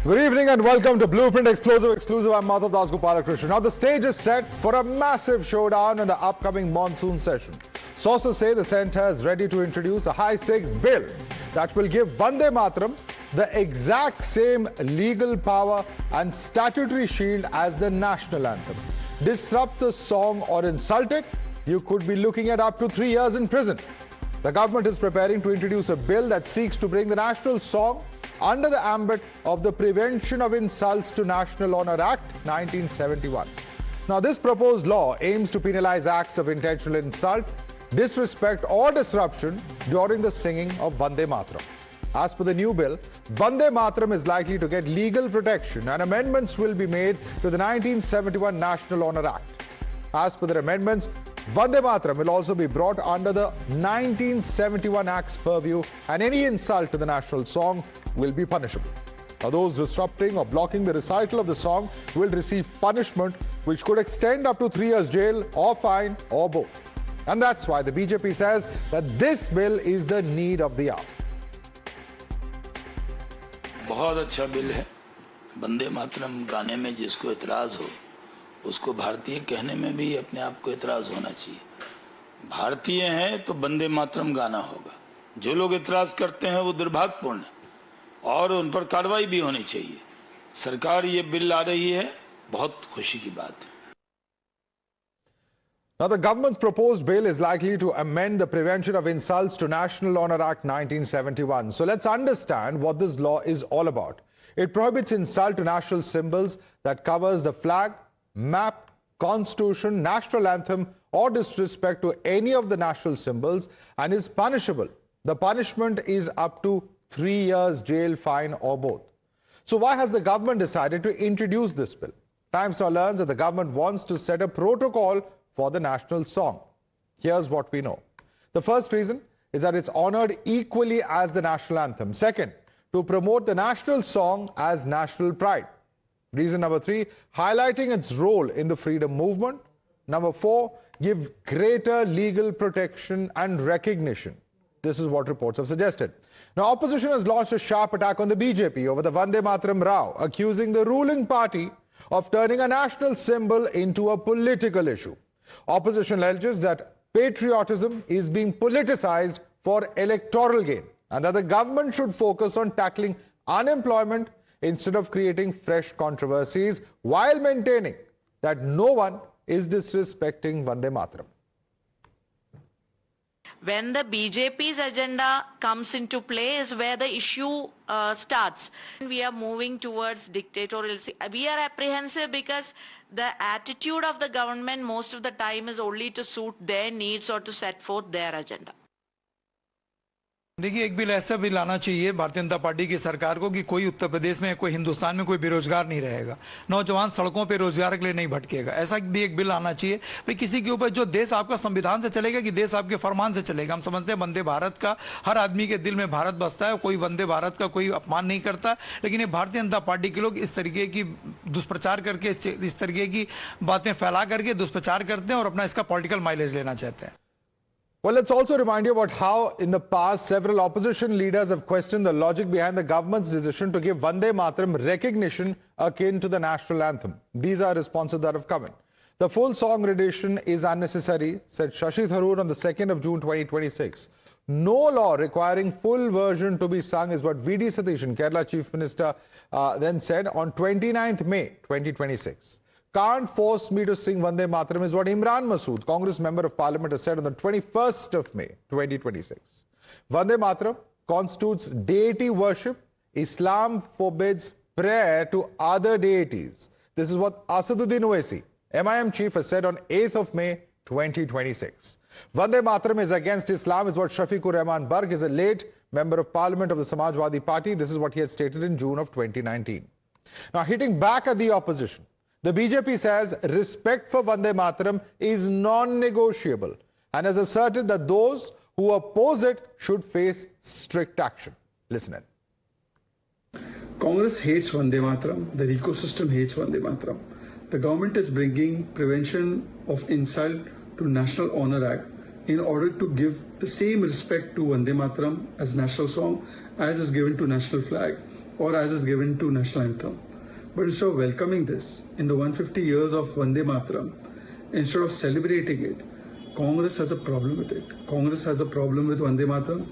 Good evening and welcome to Blueprint Exclusive. I'm Madhavdas G. Now the stage is set for a massive showdown in the upcoming monsoon session. Sources say the centre is ready to introduce a high-stakes bill that will give Vande Mataram the exact same legal power and statutory shield as the national anthem. Disrupt the song or insult it, you could be looking at up to 3 years in prison. The government is preparing to introduce a bill that seeks to bring the national song under the ambit of the Prevention of Insults to National Honour Act 1971. Now, this proposed law aims to penalise acts of intentional insult, disrespect or disruption during the singing of Vande Mataram. As per the new bill, Vande Mataram is likely to get legal protection and amendments will be made to the 1971 National Honour Act. As per the amendments, Vande Mataram will also be brought under the 1971 Act's purview, and any insult to the national song will be punishable. Now, those disrupting or blocking the recital of the song will receive punishment which could extend up to 3 years jail or fine or both. And that's why the BJP says that this bill is the need of the hour. बहुत अच्छा bill है। वंदे मातरम गाने में जिसको इतराज हो उसको भारतीय कहने में भी अपने आप को इतराज होना चाहिए। भारतीय हैं तो वंदे मातरम गाना होगा। जो लोग इतराज करते हैं वो दुर्भाग्यपूर्ण है और उन पर कार्रवाई भी होनी चाहिए। सरकार ये बिल ला रही है, बहुत खुशी की बात है। Now, the government's proposed bill is likely to amend the Prevention of Insults to National Honour Act 1971. So let's understand what this law is all about. It prohibits insult to national symbols that covers the flag, map, constitution, national anthem or disrespect to any of the national symbols and is punishable. The punishment is up to 3 years jail, fine or both. So why has the government decided to introduce this bill? Times Now learns that the government wants to set a protocol for the national song. Here's what we know. The first reason is that it's honoured equally as the national anthem. Second, to promote the national song as national pride. Reason number 3, highlighting its role in the freedom movement. Number 4, give greater legal protection and recognition. This is what reports have suggested. Now, opposition has launched a sharp attack on the BJP over the Vande Mataram row, accusing the ruling party of turning a national symbol into a political issue. Opposition alleges that patriotism is being politicized for electoral gain and that the government should focus on tackling unemployment instead of creating fresh controversies while maintaining that no one is disrespecting Vande Mataram. When the BJP's agenda comes into play is where the issue starts. We are moving towards dictatorial. We are apprehensive because the attitude of the government most of the time is only to suit their needs or to set forth their agenda. देखिए, एक bill ऐसा भी लाना चाहिए Bharatiya Janata party की सरकार को कि कोई उत्तर प्रदेश में, कोई हिंदुस्तान में कोई बेरोजगार नहीं रहेगा, नौजवान सड़कों पे रोजगार के लिए नहीं भटकेगा। ऐसा भी एक बिल आना चाहिए भाई, किसी के ऊपर जो देश आपका संविधान से चलेगा कि देश आपके फरमान से चलेगा। हम समझते हैं वंदे भारत का हर आदमी के दिल में भारत बसता है, कोई वंदे भारत का कोई अपमान नहीं करता, लेकिन ये भारतीय जनता पार्टी के लोग इस तरीके की दुष्प्रचार करके, इस तरीके की बातें फैला करके दुष्प्रचार करते हैं और अपना इसका पॉलिटिकल माइलेज लेना चाहते हैं। Well, let's also remind you about how in the past several opposition leaders have questioned the logic behind the government's decision to give Vande Mataram recognition akin to the national anthem. These are responses that have come in. The full song rendition is unnecessary, said Shashi Tharoor on the 2nd of June 2026. No law requiring full version to be sung is what V.D. Satishan, Kerala Chief Minister, then said on 29th May 2026. Can't force me to sing Vande Mataram is what Imran Masood, Congress Member of Parliament, has said on the 21st of May 2026. Vande Mataram constitutes deity worship. Islam forbids prayer to other deities. This is what Asaduddin Owaisi, MIM chief, has said on 8th of May 2026. Vande Mataram is against Islam is what Shafiqur Rahman Barg is a late Member of Parliament of the Samajwadi Party. This is what he had stated in June of 2019. Now, hitting back at the opposition, the BJP says respect for Vande Mataram is non-negotiable and has asserted that those who oppose it should face strict action. Listen in. Congress hates Vande Mataram. The ecosystem hates Vande Mataram. The government is bringing Prevention of Insult to National Honour Act in order to give the same respect to Vande Mataram as national song as is given to national flag. or as is given to national anthem. But instead of welcoming this in the 150 years of Vande Mataram, instead of celebrating it, Congress has a problem with it. Congress has a problem with Vande Mataram.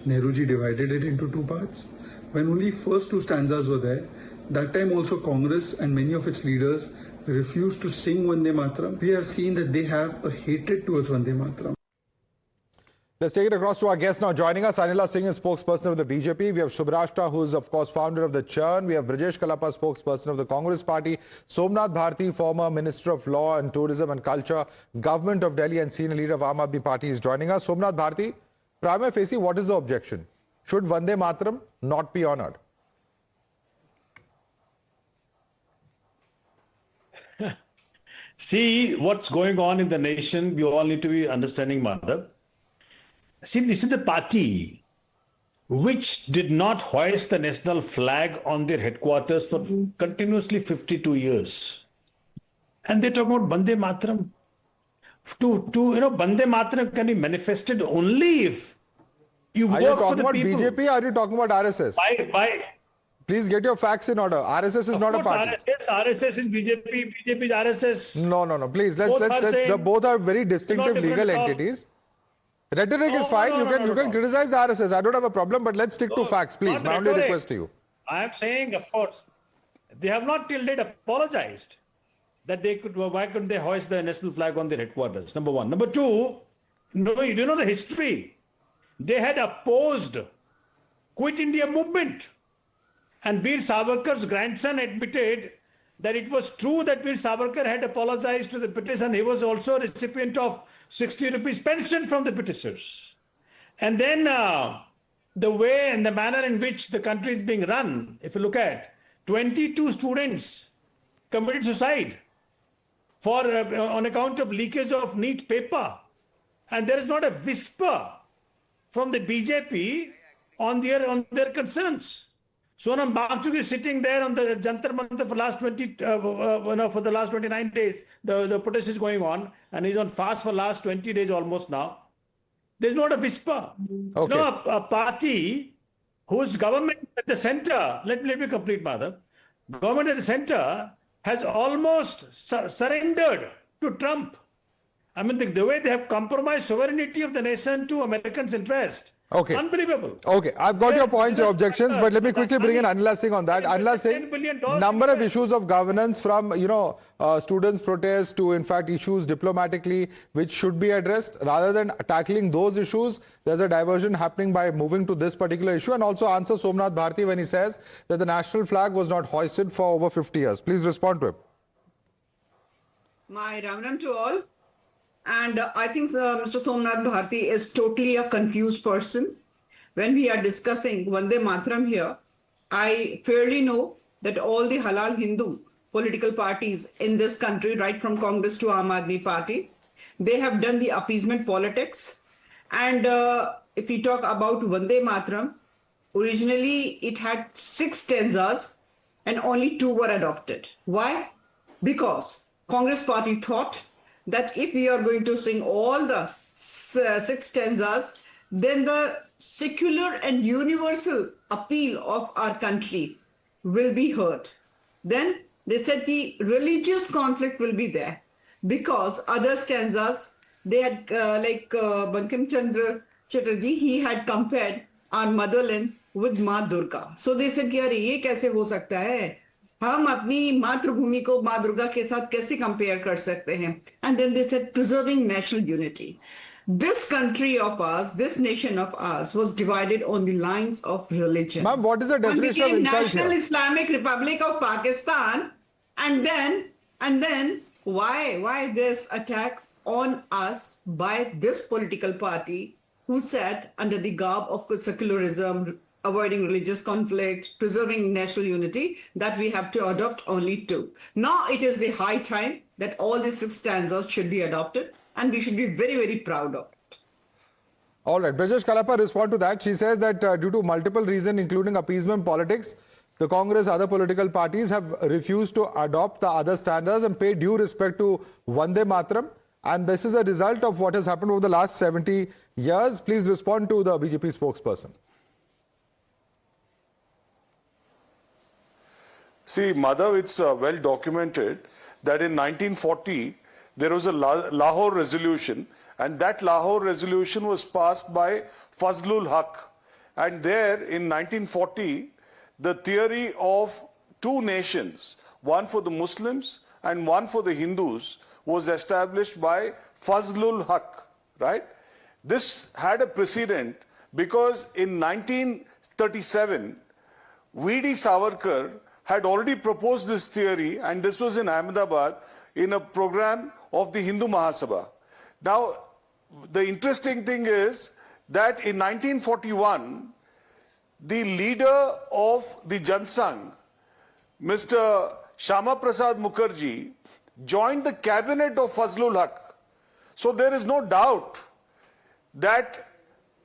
Nehruji divided it into two parts. When only first two stanzas were there, that time also Congress and many of its leaders refused to sing Vande Mataram. We have seen that they have a hatred towards Vande Mataram. Let's take it across to our guest now. Joining us, Anila Singh is spokesperson of the BJP. We have Subhrashta, who is, of course, founder of the Churn. We have Brijesh Kalapa, spokesperson of the Congress Party. Somnath Bharti, former Minister of Law and Tourism and Culture, Government of Delhi and senior leader of Aam Aadmi Party is joining us. Somnath Bharti, prima facie, what is the objection? Should Vande Mataram not be honoured? See what's going on in the nation. We all need to be understanding, Madhav. See, this is the party which did not hoist the national flag on their headquarters for continuously 52 years. And they talk about Vande Mataram. Vande Mataram can be manifested only if you work for the people. Are you talking about BJP or are you talking about RSS? Please get your facts in order. RSS is not a party. RSS is BJP, BJP is RSS. No. Please, both are very distinctive legal entities. Rhetoric is fine. You can criticize the RSS. I don't have a problem, but let's stick to facts, please. My only request to you. I am saying, of course, they have not till date apologized that they could. Why couldn't they hoist the national flag on their headquarters? Number one. Number two, you do know the history. They had opposed Quit India movement. And Veer Savarkar's grandson admitted that it was true that Veer Savarkar had apologized to the British and he was also a recipient of 60 rupees pension from the Britishers. And then the way and the manner in which the country is being run, if you look at 22 students committed suicide on account of leakage of NEET paper. And there is not a whisper from the BJP on their concerns. Sonam Wangchuk is sitting there on the Jantar Mantar for the last 29 days. The protest is going on, and he's on fast for last 20 days almost now. There's not a whisper. Okay. A party whose government at the center, let me complete, Madhav. Government at the center has almost surrendered to Trump. I mean, the way they have compromised sovereignty of the nation to Americans' interest. Okay. Unbelievable. Okay, I've got your points, your objections, but let me quickly bring in Anila Singh on that. Anila Singh, number of issues of governance from, students' protests to, in fact, issues diplomatically, which should be addressed. Rather than tackling those issues, there's a diversion happening by moving to this particular issue, and also answer Somnath Bharti when he says that the national flag was not hoisted for over 50 years. Please respond to him. My Ram to all. And I think Mr. Somnath Bharti is totally a confused person. When we are discussing Vande Mataram here, I fairly know that all the halal Hindu political parties in this country, right from Congress to Aam Aadmi Party, they have done the appeasement politics. And if we talk about Vande Mataram, originally it had 6 stanzas and only 2 were adopted. Why? Because Congress Party thought that if we are going to sing all the 6 stanzas, then the secular and universal appeal of our country will be heard. Then they said the religious conflict will be there because other stanzas, they had Bankim Chandra Chatterjee, he had compared our motherland with Ma Durga. So they said, ये कैसे हो सकता है? हम अपनी मातृभूमि को माँ दुर्गा के साथ कैसे कंपेयर कर सकते हैं? And then they said preserving national unity. This country of ours, this nation of ours was divided on the lines of religion. Ma'am, what is the definition of insult National here? Islamic Republic of Pakistan, and then why this attack on us by this political party who sat under the garb of secularism, avoiding religious conflict, preserving national unity, that we have to adopt only 2. Now it is the high time that all the 6 stanzas should be adopted, and we should be very, very proud of it. All right, Brijesh Kalapa respond to that. She says that due to multiple reasons, including appeasement politics, the Congress, other political parties have refused to adopt the other standards and pay due respect to Vande Mataram. And this is a result of what has happened over the last 70 years. Please respond to the BJP spokesperson. See, Madhav, it's well documented that in 1940 there was a Lahore resolution, and that Lahore resolution was passed by Fazlul Haq. And there in 1940, the theory of two nations, one for the Muslims and one for the Hindus, was established by Fazlul Haq, right? This had a precedent because in 1937, V.D. Savarkar had already proposed this theory, and this was in Ahmedabad in a program of the Hindu Mahasabha. Now, the interesting thing is that in 1941, the leader of the Jansangh, Mr. Shama Prasad Mukherjee, joined the cabinet of Fazlul Haq. So there is no doubt that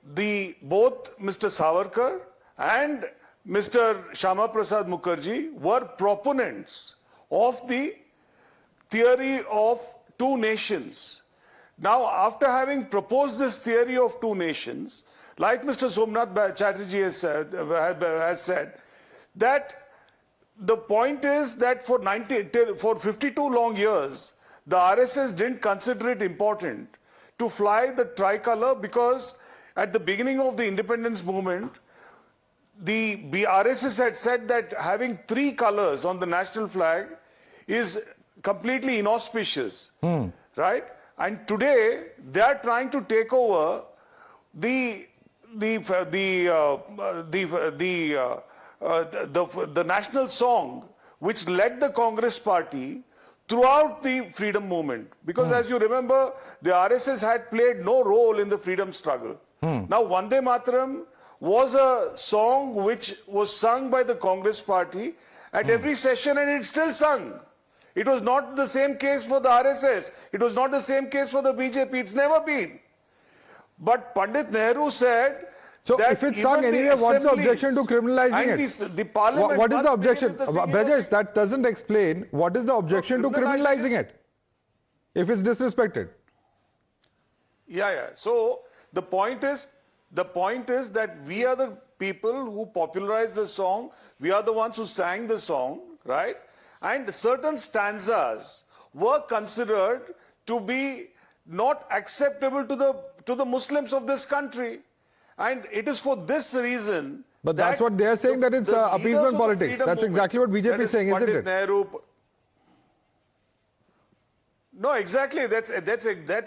both Mr. Savarkar and Mr. Shama Prasad Mukherjee were proponents of the theory of two nations. Now, after having proposed this theory of two nations, like Mr. Somnath Chatterjee has said, that the point is that for 52 long years, the RSS didn't consider it important to fly the tricolor because at the beginning of the independence movement, the RSS had said that having three colors on the national flag is completely inauspicious, right? And today they are trying to take over the national song which led the Congress party throughout the freedom movement. Because as you remember, the RSS had played no role in the freedom struggle. Now, Vande Mataram was a song which was sung by the Congress party at every session, and it's still sung. It was not the same case for the RSS. It was not the same case for the BJP. It's never been. But Pandit Nehru said, so if it's sung anyway, what's the objection to criminalizing it? The parliament what is the objection? Brajesh, that doesn't explain what is the objection to criminalizing it if it's disrespected. Yeah. So the point is that we are the people who popularized the song. We are the ones who sang the song, right? And certain stanzas were considered to be not acceptable to the Muslims of this country. And it is for this reason. But that's what they are saying, that it's appeasement politics. That's exactly what BJP is saying, isn't it? Nehru. No, exactly. That's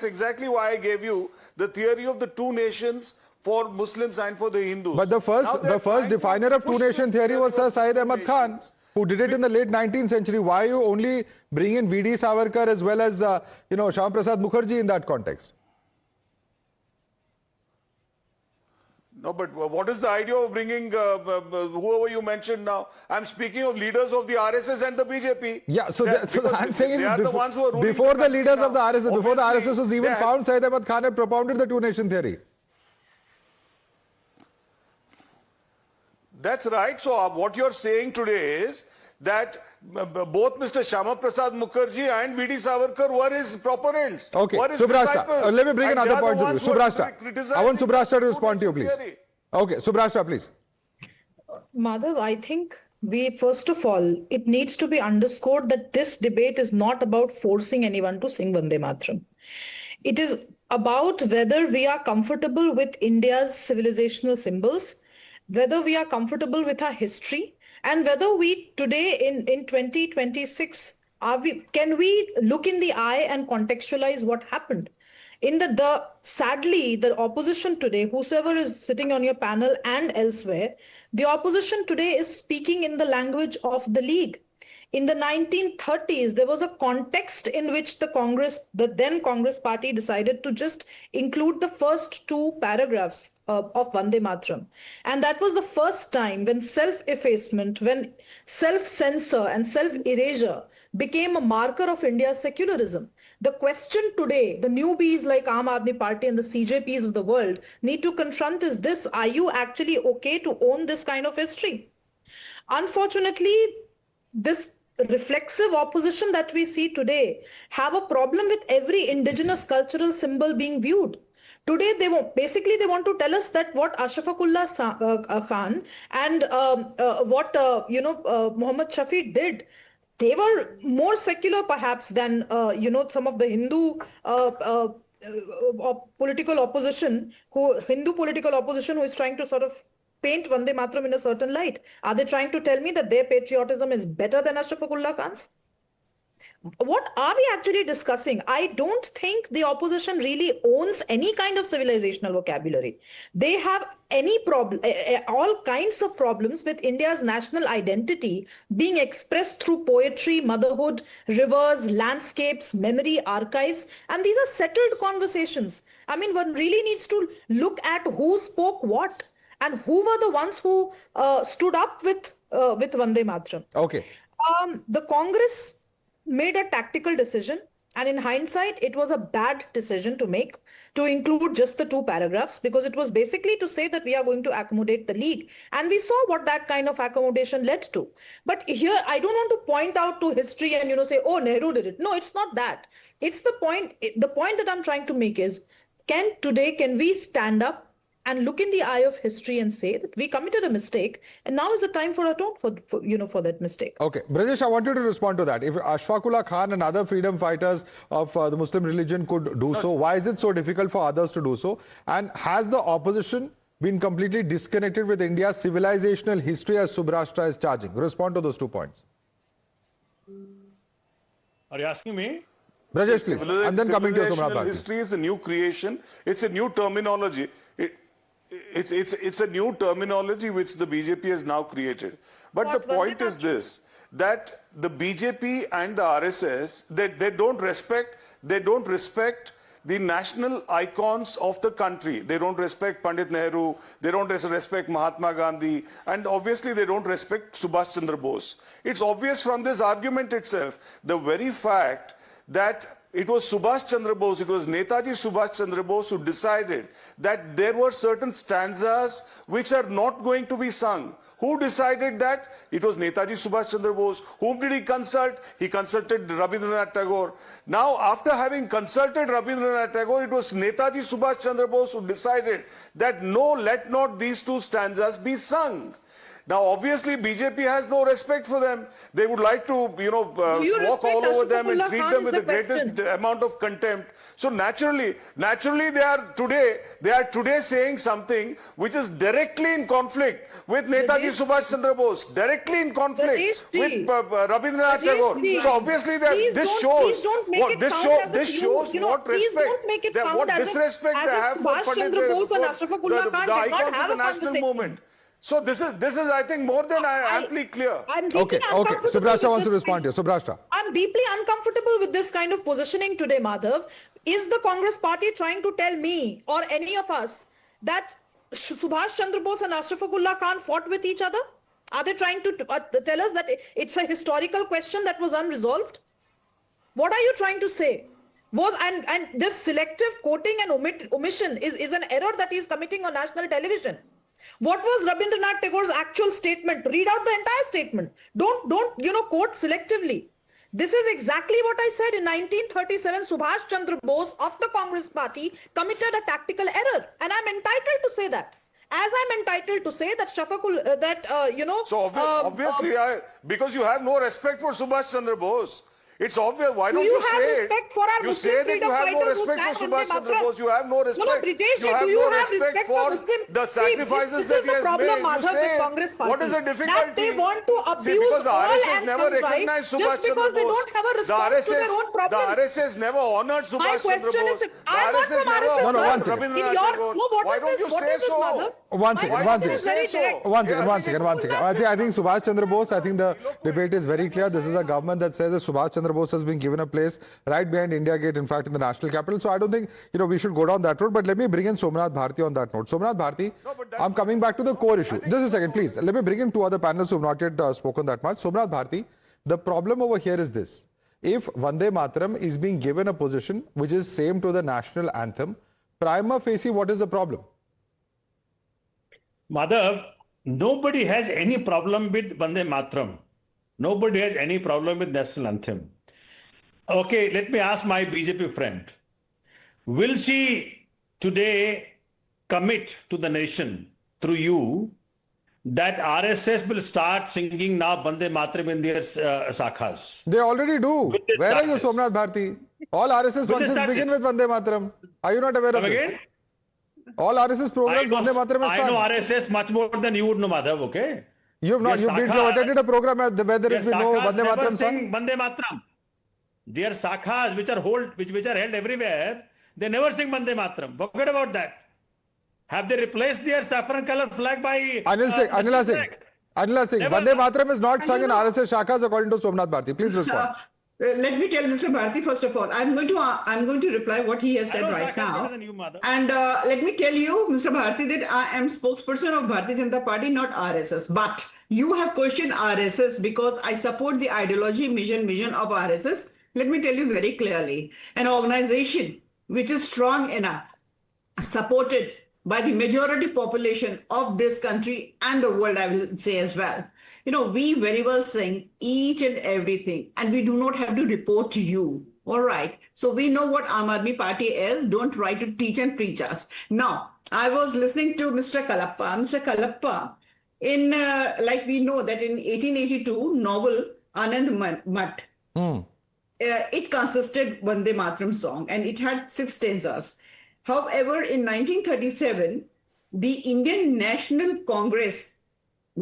exactly why I gave you the theory of the two nations for Muslims and for the Hindus. But the first definer of two-nation theory was Sir Syed Ahmad Khan, who did it in the late 19th century. Why you only bring in V.D. Savarkar as well as Shyam Prasad Mukherjee in that context? No, but what is the idea of bringing whoever you mentioned now? I'm speaking of leaders of the RSS and the BJP. Yeah, so I'm saying they are the ones who are ruling before the leaders of the now. RSS, before the Obviously, RSS was even found, Syed Ahmad Khan had propounded the two-nation theory. That's right. So what you're saying today is that both Mr. Shama Prasad Mukherjee and V.D. Savarkar were his proponents. Okay, were his Subrashta, disciples. let me bring And another they are point the to you. ones who are Subrashta, I want Subrashta to respond to you, please. theory. Okay, Subrashta, please. Madhav, I think first of all, it needs to be underscored that this debate is not about forcing anyone to sing Vande Mataram. It is about whether we are comfortable with India's civilizational symbols, whether we are comfortable with our history, and whether we today in 2026, can we look in the eye and contextualize what happened? Sadly, the opposition today, whosoever is sitting on your panel and elsewhere, the opposition today is speaking in the language of the League. In the 1930s, there was a context in which the then Congress party decided to just include the first two paragraphs of Vande Mataram. And that was the first time when self-effacement, when self-censor and self-erasure became a marker of India's secularism. The question today, the newbies like Aam Aadmi Party and the CJPs of the world need to confront is this: are you actually okay to own this kind of history? Unfortunately, this reflexive opposition that we see today have a problem with every indigenous cultural symbol being viewed. Today, they want to tell us that what Ashfaqullah Khan and what Muhammad Shafi did, they were more secular perhaps than some of the Hindu political opposition who is trying to sort of paint Vande Mataram in a certain light. Are they trying to tell me that their patriotism is better than Ashfaqullah Khan's? What are we actually discussing? I don't think the opposition really owns any kind of civilizational vocabulary. They have any problem, all kinds of problems with India's national identity being expressed through poetry, motherhood, rivers, landscapes, memory, archives, and these are settled conversations. I mean, one really needs to look at who spoke what and who were the ones who stood up with Vande Mataram. Okay. The Congress made a tactical decision, and in hindsight, it was a bad decision to make, to include just the 2 paragraphs, because it was basically to say that we are going to accommodate the League. And we saw what that kind of accommodation led to. But here, I don't want to point out to history and, say, oh, Nehru did it. No, it's not that. It's the point that I'm trying to make is, can we stand up and look in the eye of history and say that we committed a mistake, and now is the time for atone for that mistake. Okay, Brajesh, I want you to respond to that. If Ashfaqullah Khan and other freedom fighters of the Muslim religion could do so, why is it so difficult for others to do so? And has the opposition been completely disconnected with India's civilizational history as Subrashtra is charging? Respond to those 2 points. Are you asking me? Brajesh, please. And then coming to Somnath Bharti. History is a new creation. It's a new terminology. It's a new terminology which the BJP has now created. But the point is this, that the BJP and the RSS, they don't respect the national icons of the country. They don't respect Pandit Nehru, they don't respect Mahatma Gandhi, and obviously they don't respect Subhash Chandra Bose. It's obvious from this argument itself, the very fact that it was Subhash Chandra Bose, it was Netaji Subhash Chandra Bose who decided that there were certain stanzas which are not going to be sung. Who decided that? It was Netaji Subhash Chandra Bose. Whom did he consult? He consulted Rabindranath Tagore. Now, after having consulted Rabindranath Tagore, it was Netaji Subhash Chandra Bose who decided that no, let not these 2 stanzas be sung. Now, obviously, BJP has no respect for them. They would like to, walk all over them and treat them with the greatest amount of contempt. So naturally, they are today saying something which is directly in conflict with Netaji Subhash Chandra Bose, directly in conflict with Rabindranath Tagore. So obviously, this shows what disrespect they have for the icons of the national movement. So this is, I think, more than amply clear. Okay. Subrashtra wants to respond to you. Subrashtra. I'm deeply uncomfortable with this kind of positioning today, Madhav. Is the Congress party trying to tell me or any of us that Subhash Chandra Bose and Ashfaqullah Khan fought with each other? Are they trying to tell us that it's a historical question that was unresolved? What are you trying to say? And this selective quoting and omission is an error that he's committing on national television. What was Rabindranath Tagore's actual statement? Read out the entire statement. Don't quote selectively. This is exactly what I said in 1937. Subhash Chandra Bose of the Congress party committed a tactical error, and I'm entitled to say that. As I'm entitled to say that So obviously, because you have no respect for Subhash Chandra Bose. It's obvious. Why don't you say it? You say that you have no respect for Subhash Chandra Bose. You have no respect. You have no respect for the sacrifices that he has made. You say, what is the difficulty? They want to abuse because the all RSS never recognized Subhash Chandra Bose. They don't have a response to their own problems. The RSS never honored Subhash Chandra Bose. The RSS never honored Rabindranath Tagore. Why don't you say so? One second. I think Subhash Chandra Bose, I think the debate is very clear. This is a government that says that Subhash Chandra Bose has been given a place right behind India Gate, in fact, in the national capital. So I don't think, we should go down that road. But let me bring in Somnath Bharti on that note. Somnath Bharti, I'm coming back to the core issue. Just a second, please. Let me bring in 2 other panelists who have not yet spoken that much. Somnath Bharti, the problem over here is this. If Vande Mataram is being given a position which is same to the national anthem, prima facie, what is the problem? Madhav, nobody has any problem with Vande Mataram. Nobody has any problem with national anthem. Okay, let me ask my BJP friend. Will she today commit to the nation through you that RSS will start singing now Vande Mataram in their sakhas. They already do. this Where are you, status? Somnath Bharti? All RSS With this functions begin with status? Vande Mataram. Are you not aware of Come this? again? All RSS programs, Vande Mataram is I sung. know RSS much more than you would know, Madhav, okay? You have not. You have attended a program where there has been no Sakhas Vande never Mataram sing sung? Vande Mataram. Their sakhas, which are held everywhere, they never sing Vande Mataram. Forget about that. Have they replaced their saffron color flag by Anila Singh. Anila Singh. Never. Vande Mataram is not sung in you know- RSS shakhas according to Somnath Bharti. Please respond. Let me tell Mr. Bharti, first of all, I'm going to reply what he has I said know right Sakhas now. better than you, Madhav. And let me tell you, Mr. Bharti, that I am spokesperson of Bharatiya Janata Party, not RSS. But you have questioned RSS because I support the ideology, vision of RSS. Let me tell you very clearly, an organization which is strong enough, supported by the majority population of this country and the world, I will say as well. You know, we very well sing each and everything, and we do not have to report to you. All right. So we know what Aam Aadmi Party is. Don't try to teach and preach us. Now, I was listening to Mr. Kalappa. Mr. Kalappa, like we know that in 1882, novel Anand Mat, it consisted Vande Mataram song, and it had 6 stanzas. However, in 1937, the Indian National Congress,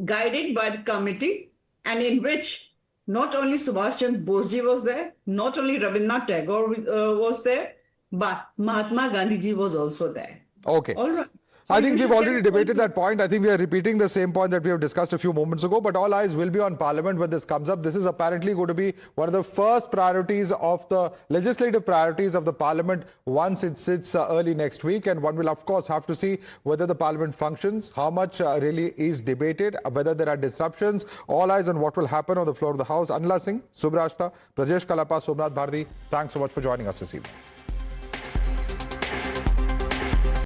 guided by the committee, and in which not only Subhash Chandra Bose ji was there, not only Rabindranath Tagore was there, but Mahatma Gandhi ji was also there. Okay. All right. I So think you we've should already take debated that point. I think we are repeating the same point that we have discussed a few moments ago, but all eyes will be on Parliament when this comes up. This is apparently going to be one of the first priorities of the legislative priorities of the Parliament once it sits early next week. And one will, of course, have to see whether the Parliament functions, how much really is debated, whether there are disruptions. All eyes on what will happen on the floor of the House. Anila Singh, Subrashta, Prajesh Kalappa, Somnath Bharti, thanks so much for joining us this evening.